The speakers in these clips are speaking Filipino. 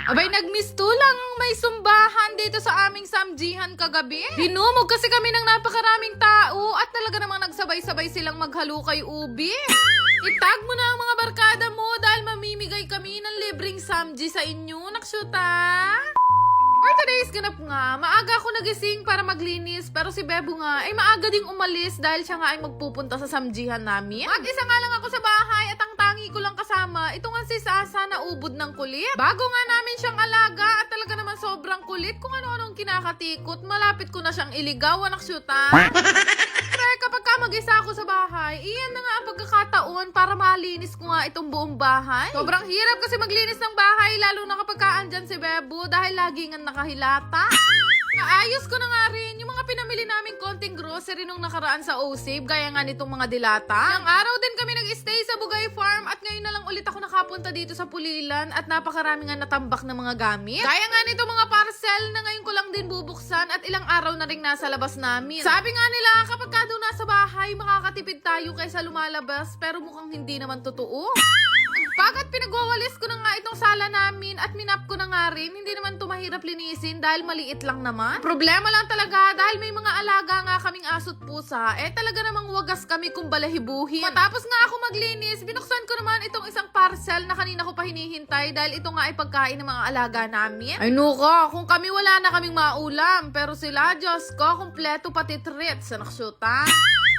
Abay, nag-miss to lang ang may sumbahan dito sa aming samjihan kagabi. Dinumog kasi kami ng napakaraming tao at talaga namang nagsabay-sabay silang maghalukay ubi. Itag mo na ang mga barkada mo dahil mamimigay kami ng libreng samji sa inyo, naksyuta. For today's ganap nga, maaga ako nagising para maglinis pero si Bebo nga ay maaga ding umalis dahil siya nga ay magpupunta sa samjihan namin. At isa nga lang ako sa bahay at ang tangi ko lang kasama, ito nga si Sasa na ubod ng kulit. Bago nga namin siyang alaga at talaga naman sobrang kulit kung ano-anong kinakatikot, malapit ko na siyang iligaw, anak syuta. Pero kapag mag-isa ako sa bahay, iyan na nga ang pagkakataon para malinis ko nga itong buong bahay. Sobrang hirap kasi maglinis ng bahay, lalo na kapag andyan si Bebo dahil lagi nga nakahilata. Naayos ko na nga rin yung mga pinamili naming konting grocery nung nakaraan sa OSAVE, gaya nga nitong mga dilata. Nang araw din kami nag-stay sa Bugay Farm at ngayon na lang ulit ako nakapunta dito sa Pulilan at napakarami nga natambak na mga gamit. Gaya nga nitong mga parcel na ngayon ko lang din bubuksan at ilang araw na rin nasa labas namin. Sabi nga nila, kapag ka doon nasa bahay, makakatipid tayo kaysa lumalabas, pero mukhang hindi naman totoo. Pagkat pinagwawalis ko na nga itong sala namin at minap ko na nga rin, hindi naman ito mahirap linisin dahil maliit lang naman. Problema lang talaga dahil may mga alaga nga kaming aso't pusa, talaga namang wagas kami kung balahibuhin. Matapos nga ako maglinis, binuksan ko naman itong isang parcel na kanina ko pa hinihintay dahil ito nga ay pagkain ng mga alaga namin. Ay nuka, kung kami wala na kaming maulam, pero sila, Diyos ko, kumpleto pati treats, anak syuta.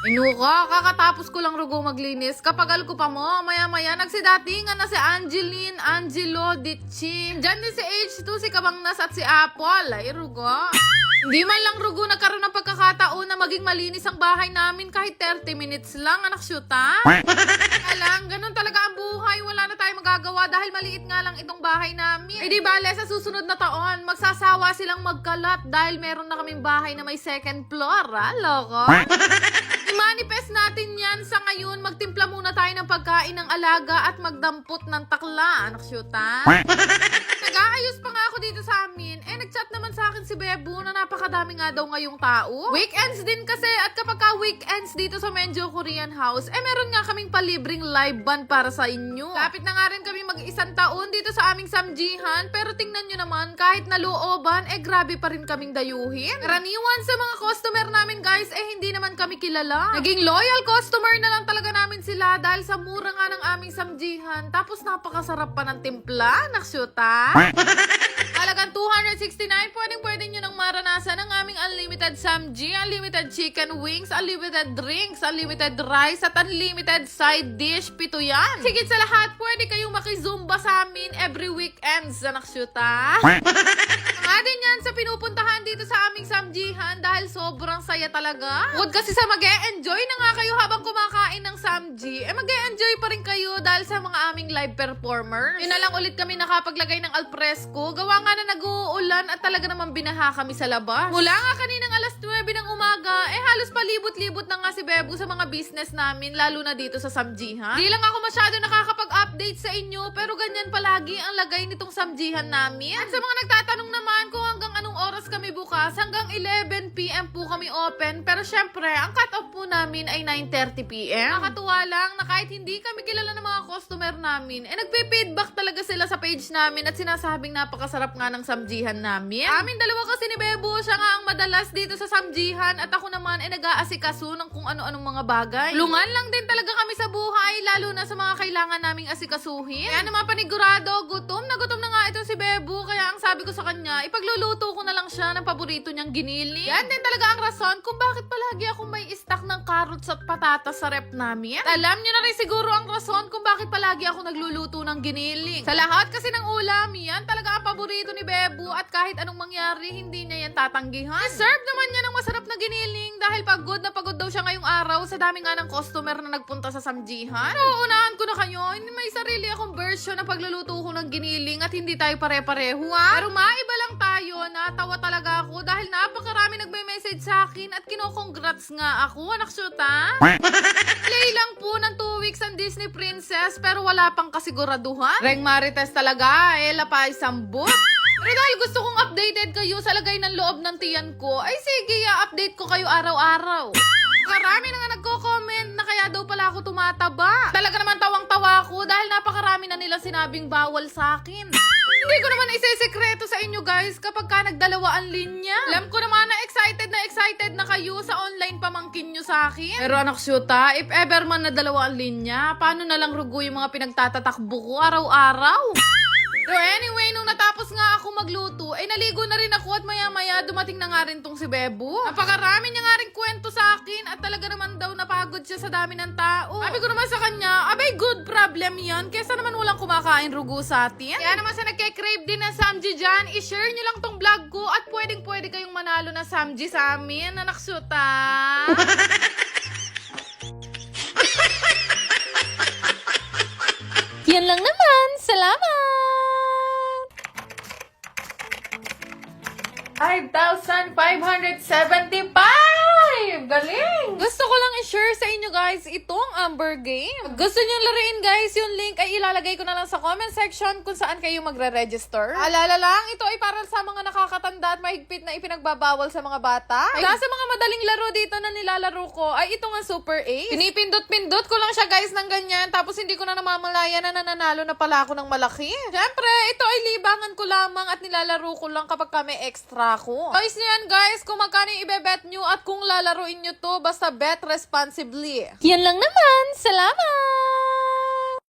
Inuka, kakatapos ko lang rugo maglinis. Kapagal ko pa mo, maya-maya nagsidatingan na si Angeline, Angelo, Ditchin. Diyan din si H2, si Kabangnas at si Apple. Ay, rugo. Hindi man lang rugo nagkaroon ng pagkakataon na maging malinis ang bahay namin kahit 30 minutes lang, anak syuta. Alang, ganun talaga ang buhay. Wala na tayong magagawa dahil maliit nga lang itong bahay namin. Di bale, sa susunod na taon, magsasawa silang magkalat dahil meron na kaming bahay na may second floor, loko. I-manifest natin yan sa ngayon. Magtimpla muna tayo ng pagkain ng alaga at magdampot ng takla, anak syuta. Nag-aayos pa nga ako dito sa amin. Nag-chat naman sa akin si Bebo na napakadami nga daw ngayong tao. Weekends din kasi at kapag ka weekends dito sa Menjo Korean House, meron nga kaming palibreng live band para sa inyo. Kapit na nga rin kami mag-isang taon dito sa aming samjihan, pero tingnan nyo naman, kahit nalooban, grabe pa rin kaming dayuhin. Karaniwan sa mga customer namin guys, hindi naman kami kilala. Naging loyal customer na lang talaga namin sila dahil sa mura nga ng aming samjihan, tapos napakasarap pa ng timpla, naksyuta. Halagang 269, pwedeng nyo nang maranasan ang aming unlimited samji, unlimited chicken wings, unlimited drinks, unlimited rice, at unlimited side dish. Pito yan. Higit sa lahat, pwede kayong makizumba sa amin every weekends, anak syuta. Nga din yan sa pinupuntahan dito sa aming samjihan dahil sobrang saya talaga. Bukod kasi sa mag-e-enjoy na nga kayo habang kumakain ng samji, mag-e-enjoy pa rin kayo dahil sa mga aming live performers. Yun na lang ulit kami nakapaglagay ng alfresco. Gawa nga na nag-uulan at talaga naman binaha kami sa labas. Mula nga kaninang alas 9 ng umaga, halos palibot-libot na nga si Bebo sa mga business namin, lalo na dito sa samjihan. Di lang ako masyado nakakapag-update sa inyo, pero ganyan palagi ang lagay nitong samjihan namin. At sa mga nagtatanong naman kung hanggang anong oras kami bukas, hanggang 11 PM po kami open, pero syempre, ang cut-off po namin ay 9:30 PM. Nakakatuwa lang na kahit hindi kami kilala ng mga customer namin, nagpe-feedback talaga sila sa page namin at sinasabing napakasarap nga ng samjihan namin. Amin dalawa kasi ni Bebo, siya nga ang madalas dito sa samjihan at ako naman nag-aasikaso ng kung ano-anong mga bagay. Lungan lang din talaga kami sa buhay, lalo na sa mga kailangan naming asikasuhin. Kaya naman panigurado, gutom na nga ito si Bebo, kaya ang sabi ko sa kanya, ipagluluto ko na lang siya ng paborito niyang giniling. Yan din talaga ang rason kung bakit palagi akong may stock ng carrots at patatas sa rep namin. At alam niyo na rin siguro ang rason kung bakit palagi ako nagluluto ng giniling. Sa lahat kasi ng ulam, yan talaga ang paborito ni Bebo at kahit anong mangyari, hindi niya yan tatanggihan. Deserve naman niya ng masarap na giniling dahil pagod na pagod daw siya ngayong araw sa dami nga ng customer na nagpunta sa samjihan. Pero unahan ko na kayo, may sarili akong version na pagluluto ko ng giniling at hindi tayo pare-pareho ha. Pero maiba lang tayo, natawa talaga ako dahil napakarami nagme-message sa akin at kino-congrats nga ako, anak syuta. Play lang po ng 2 weeks ang Disney Princess pero wala pang kasiguraduhan. Reng Marites talaga, lapay sambot. Pero dahil gusto kong updated kayo sa lagay ng loob ng tiyan ko, ay sige, update ko kayo araw-araw. Karami na nga nagko-comment na kaya daw pala ako tumataba. Talaga naman tawang-tawa ako dahil napakarami na nilang sinabing bawal sa akin. Hindi ko naman isisekreto sa inyo guys kapag ka nagdalawa ang linya. Alam ko naman na excited na kayo sa online pamangkin nyo sa akin. Pero anak syuta, if ever man na dalawa ang linya, paano na lang rugo yung mga pinagtatatakbo ko araw-araw? So anyway, nung natapos nga ako magluto, ay naligo na rin ako at maya-maya dumating na nga rin tong si Bebo. Napakarami niya nga rin kwento sa akin at talaga naman daw napagod siya sa dami ng tao. Sabi ko naman sa kanya, abay good problem yan, kesa naman walang kumakain rugo sa atin. Kaya naman sa nagke-crave din ng Samji dyan, i-share nyo lang tong vlog ko at pwedeng-pwede kayong manalo na Samji sa amin, anak syuta. Yan lang naman, salamat! 5,575! Galing! Gusto ko lang i-share sa inyo guys itong Amber Game. Kung gusto nyo laruin guys, yung link ay ilalagay ko na lang sa comment section kung saan kayo magre-register. Alala lang, ito ay para sa mga nakakatanda at mahigpit na ipinagbabawal sa mga bata. Kaya sa mga madaling laro dito na nilalaro ko, ay ito nga Super Ace. Pinipindot-pindot ko lang siya guys ng ganyan, tapos hindi ko na namamalaya na nananalo na pala ako ng malaki. Siyempre, ito ay libangan ko lamang at nilalaro ko lang kapag kami extra ko. Choice nyo yan guys kung magkano yung ibebet nyo at kung lalaruin nyo to, basta bet responsibly. Yan lang naman, salamat!